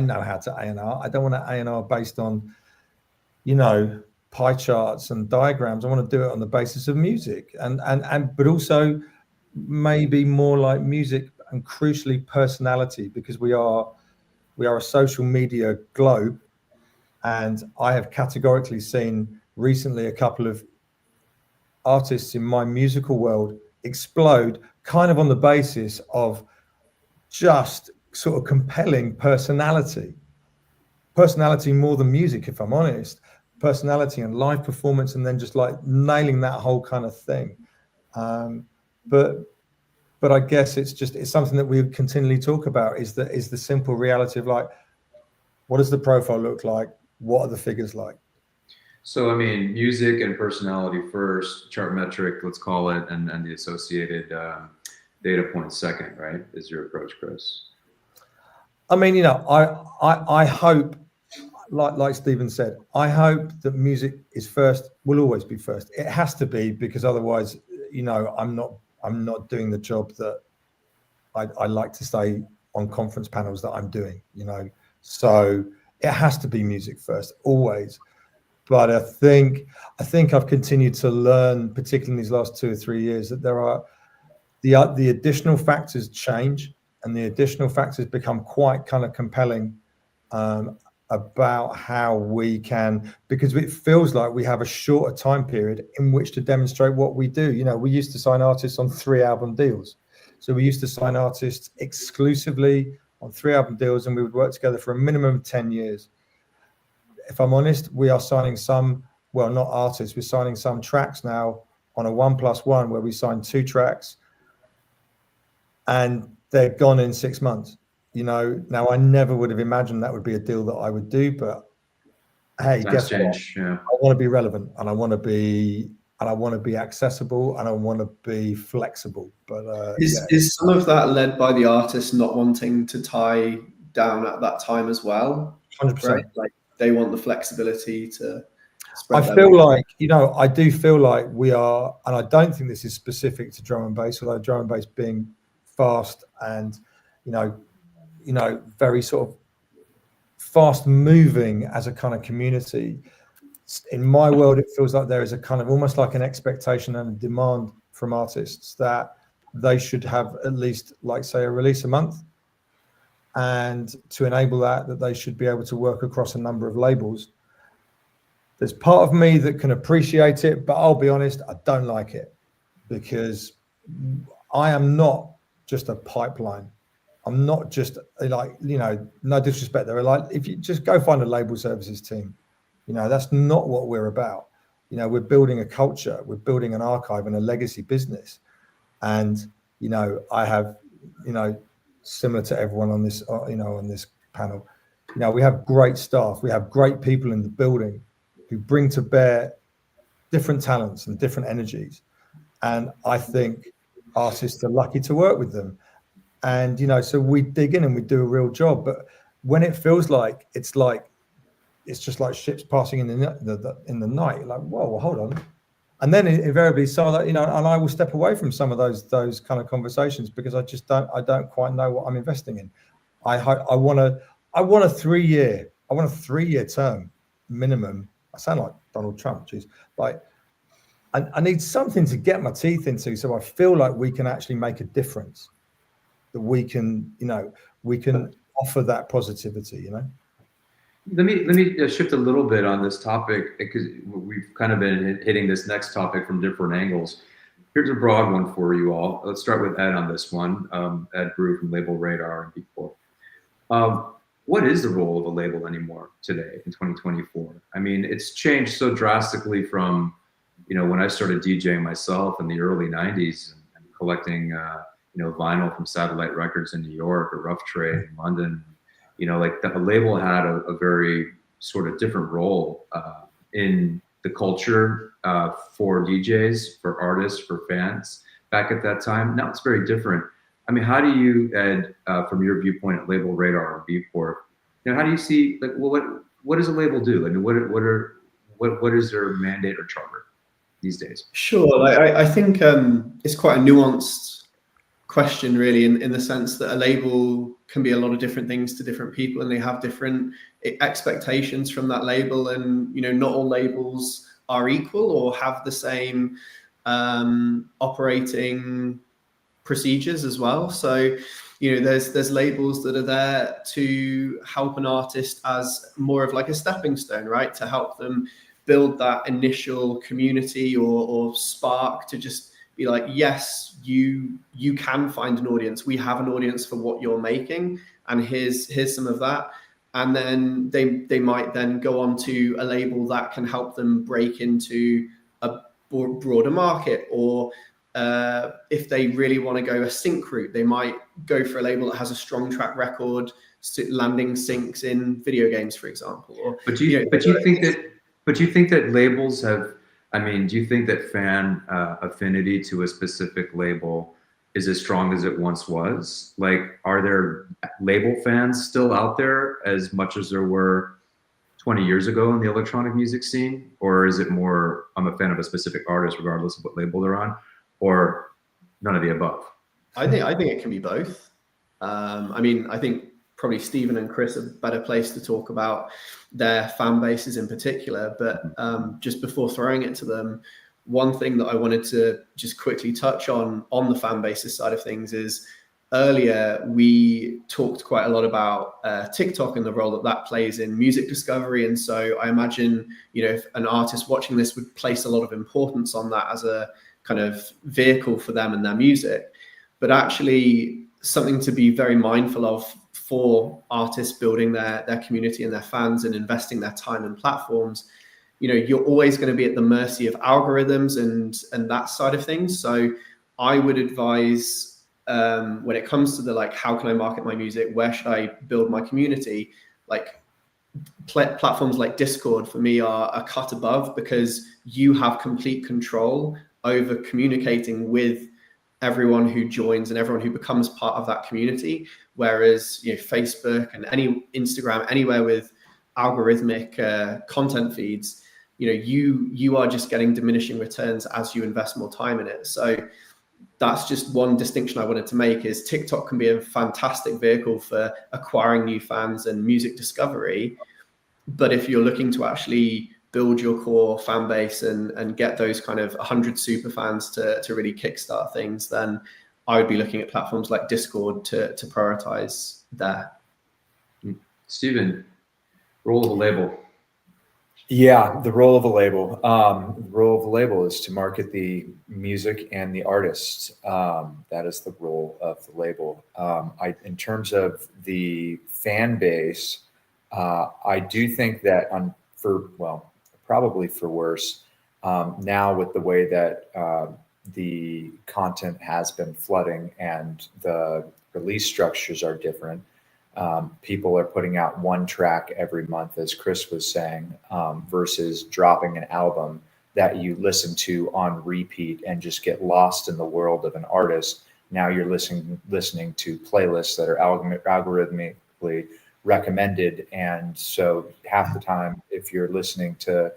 know how to A&R. I don't want to A&R based on, you know, pie charts and diagrams. I want to do it on the basis of music, and but also maybe more like music and crucially personality, because we are a social media globe. And I have categorically seen recently a couple of artists in my musical world explode kind of on the basis of just sort of compelling personality more than music, if I'm honest, personality and live performance, and then just like nailing that whole kind of thing. But I guess it's something that we continually talk about, is the simple reality of like, what does the profile look like? What are the figures like? So, I mean, music and personality first, chart metric, let's call it, and the associated data points second, right? Is your approach, Chris? I mean, you know, I hope, like Stephen said, I hope that music is first, will always be first. It has to be, because otherwise, you know, I'm not doing the job that I like to say on conference panels that I'm doing, you know. So it has to be music first, always. But I think I've continued to learn, particularly in these last 2 or 3 years, that there are the additional factors change, and the additional factors become quite kind of compelling about how we can, because it feels like we have a shorter time period in which to demonstrate what we do. You know, we used to sign artists on 3 album deals. So we used to sign artists exclusively on 3 album deals, and we would work together for a minimum of 10 years. If I'm honest, we are signing some, well, not artists, we're signing some tracks now on a 1+1, where we sign 2 tracks and they're gone in 6 months. You know, now I never would have imagined that would be a deal that I would do, but hey, guess what? Yeah. I want to be relevant, and I want to be accessible, and I want to be flexible. But is some of that led by the artist not wanting to tie down at that time as well? 100%. Right? Like, they want the flexibility to spread. I feel like, you know, I do feel like we are, and I don't think this is specific to drum and bass, although drum and bass being fast and, you know, very sort of fast moving as a kind of community. In my world, it feels like there is a kind of almost like an expectation and a demand from artists that they should have at least, like, say, a release a month. And to enable that they should be able to work across a number of labels. There's part of me that can appreciate it, but I'll be honest, I don't like it, because I am not just a pipeline. I'm not just like, you know, no disrespect. They're like, if you just go find a label services team, you know, that's not what we're about. You know, we're building a culture, we're building an archive and a legacy business. And, you know, I have, you know, similar to everyone on this, you know, on this panel, you know, we have great staff, we have great people in the building who bring to bear different talents and different energies. And I think artists are lucky to work with them. And, you know, so we dig in and we do a real job. But when it feels like it's just like ships passing in the night, like, whoa, well, hold on. And then invariably, so that, you know, and I will step away from some of those kind of conversations, because I don't quite know what I'm investing in. I want a 3-year I want a 3-year term minimum. I sound like Donald Trump, geez. Like, I need something to get my teeth into, so I feel like we can actually make a difference. That we can, we can offer that positivity. Let me shift a little bit on this topic, because we've kind of been hitting this next topic from different angles. Here's a broad one for you all. Let's start with Ed on this one. Ed Brew from label Radar and Beatport. What is the role of a label anymore today in 2024? I mean, it's changed so drastically from, when I started DJing myself in the early 90s and collecting, vinyl from Satellite Records in New York or Rough Trade in London. A label had a very sort of different role in the culture for DJs, for artists, for fans back at that time. Now it's very different. I mean, how do you, Ed, from your viewpoint at label Radar and Beatport, how do you see, what does a label do? I mean, what is their mandate or charter these days? Sure. I think it's quite a nuanced question, really, in the sense that a label can be a lot of different things to different people, and they have different expectations from that label. And, not all labels are equal or have the same operating procedures as well. So, there's labels that are there to help an artist as more of like a stepping stone, right? To help them build that initial community or spark to just be like, yes, you can find an audience. We have an audience for what you're making, and here's some of that. And then they might then go on to a label that can help them break into a broader market, or if they really want to go a sync route, they might go for a label that has a strong track record landing syncs in video games, for example. But do you think that labels have, I mean, do you think that fan affinity to a specific label is as strong as it once was? Like, are there label fans still out there as much as there were 20 years ago in the electronic music scene? Or is it more, I'm a fan of a specific artist regardless of what label they're on, or none of the above? I think it can be both. I think probably Stephen and Chris are better placed to talk about their fan bases in particular. But just before throwing it to them, one thing that I wanted to just quickly touch on the fan basis side of things is, earlier we talked quite a lot about TikTok and the role that plays in music discovery. And so I imagine, if an artist watching this would place a lot of importance on that as a kind of vehicle for them and their music. But actually, something to be very mindful of for artists building their community and their fans and investing their time in platforms, you're always going to be at the mercy of algorithms and that side of things. So I would advise, when it comes to the how can I market my music, where should I build my community, platforms like Discord for me are a cut above, because you have complete control over communicating with everyone who joins and everyone who becomes part of that community. Whereas, Facebook and Instagram, anywhere with algorithmic content feeds, you are just getting diminishing returns as you invest more time in it. So that's just one distinction I wanted to make, is TikTok can be a fantastic vehicle for acquiring new fans and music discovery. But if you're looking to actually build your core fan base and get those kind of 100 super fans to really kickstart things, then I would be looking at platforms like Discord to prioritize there. Stephen, role of a label. Yeah, the role of a label. The role of a label is to market the music and the artist. That is the role of the label. In terms of the fan base, I do think that probably for worse, now with the way that the content has been flooding and the release structures are different. People are putting out one track every month, as Chris was saying, versus dropping an album that you listen to on repeat and just get lost in the world of an artist. Now you're listening to playlists that are algorithmically recommended. And so half the time, if you're listening to,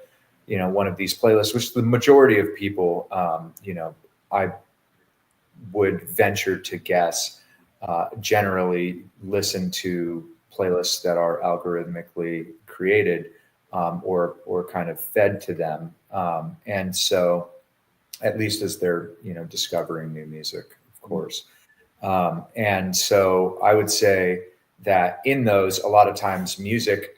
one of these playlists, which the majority of people, I would venture to guess, generally listen to playlists that are algorithmically created or kind of fed to them. And so, at least as they're, discovering new music, of course. And so I would say that in those, a lot of times music,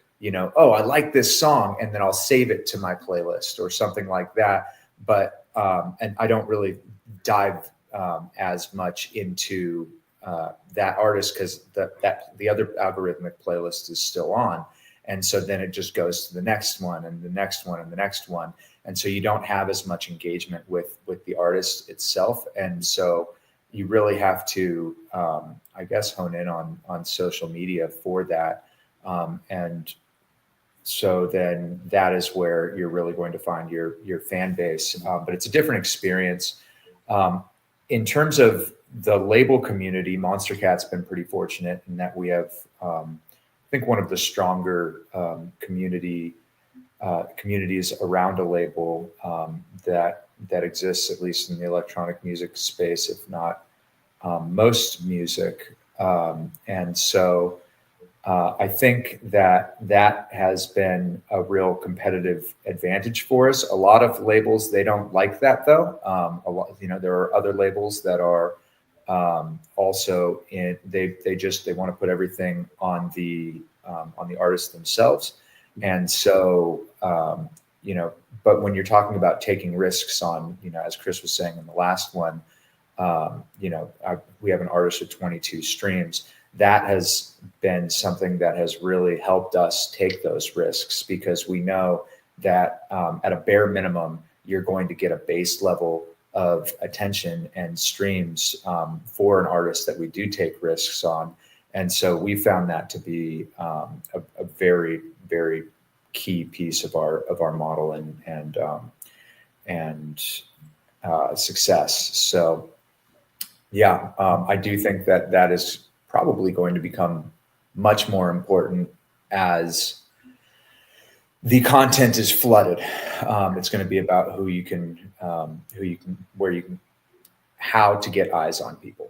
oh, I like this song, and then I'll save it to my playlist or something like that. But, and I don't really dive as much into that artist, because the other algorithmic playlist is still on. And so then it just goes to the next one and the next one and the next one. And so you don't have as much engagement with the artist itself. And so you really have to, I guess, hone in on social media for that. And so then that is where you're really going to find your fan base. But it's a different experience. In terms of the label community, Monstercat's been pretty fortunate in that we have, I think, one of the stronger communities around a label that exists, at least in the electronic music space, if not most music. And so I think that has been a real competitive advantage for us. A lot of labels, they don't like that, though. There are other labels that are also in, they want to put everything on the artists themselves. And so, but when you're talking about taking risks on, as Chris was saying in the last one, we have an artist with 22 streams. That has been something that has really helped us take those risks, because we know that at a bare minimum, you're going to get a base level of attention and streams for an artist that we do take risks on. And so we found that to be a very, very key piece of our model and success. So yeah, I do think that is probably going to become much more important as the content is flooded. It's going to be about how to get eyes on people.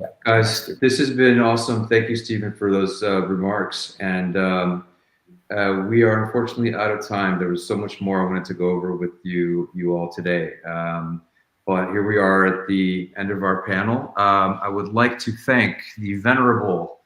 Yeah. Guys, this has been awesome. Thank you, Stephen, for those remarks. And we are unfortunately out of time. There was so much more I wanted to go over with you all today. But here we are at the end of our panel. I would like to thank the venerable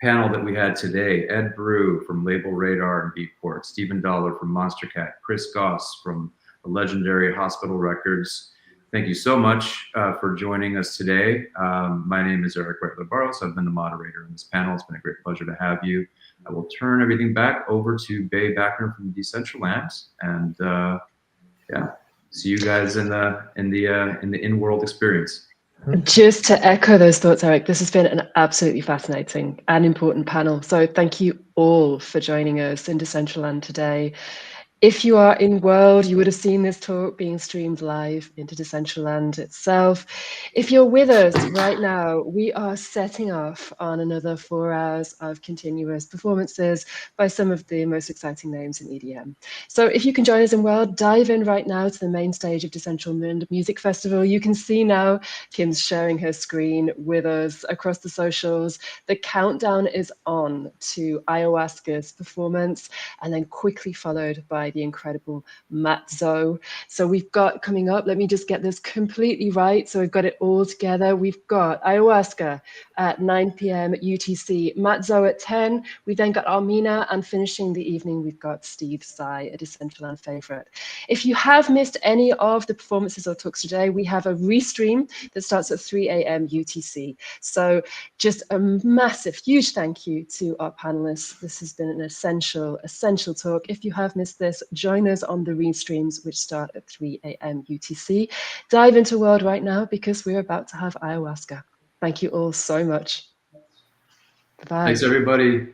panel that we had today: Ed Brew from Label Radar and Beatport, Stephen Dowler from Monstercat, Chris Goss from the legendary Hospital Records. Thank you so much for joining us today. My name is Reithler-Barros. I've been the moderator in this panel. It's been a great pleasure to have you. I will turn everything back over to Bay Backner from Decentraland, and yeah, see you guys in the in-world experience. Just to echo those thoughts, Eric, this has been an absolutely fascinating and important panel. So thank you all for joining us in Decentraland today. If you are in world, you would have seen this talk being streamed live into Decentraland itself. If you're with us right now, we are setting off on another 4 hours of continuous performances by some of the most exciting names in EDM. So if you can join us in world, dive in right now to the main stage of Decentraland Music Festival. You can see now Kim's sharing her screen with us across the socials. The countdown is on to Ayahuasca's performance, and then quickly followed by the incredible Matt Zoe. So we've got coming up, let me just get this completely right, so we've got it all together. We've got Ayahuasca at 9 p.m. UTC, Matt Zoe at 10. We then got Armina, and finishing the evening, we've got Steve Tsai, a Decentraland favorite. If you have missed any of the performances or talks today, we have a restream that starts at 3 a.m. UTC. So just a massive, huge thank you to our panelists. This has been an essential talk. If you have missed this, join us on the restreams, which start at 3 a.m. UTC. Dive into world right now, because we're about to have ayahuasca. Thank you all so much. Bye. Thanks, everybody.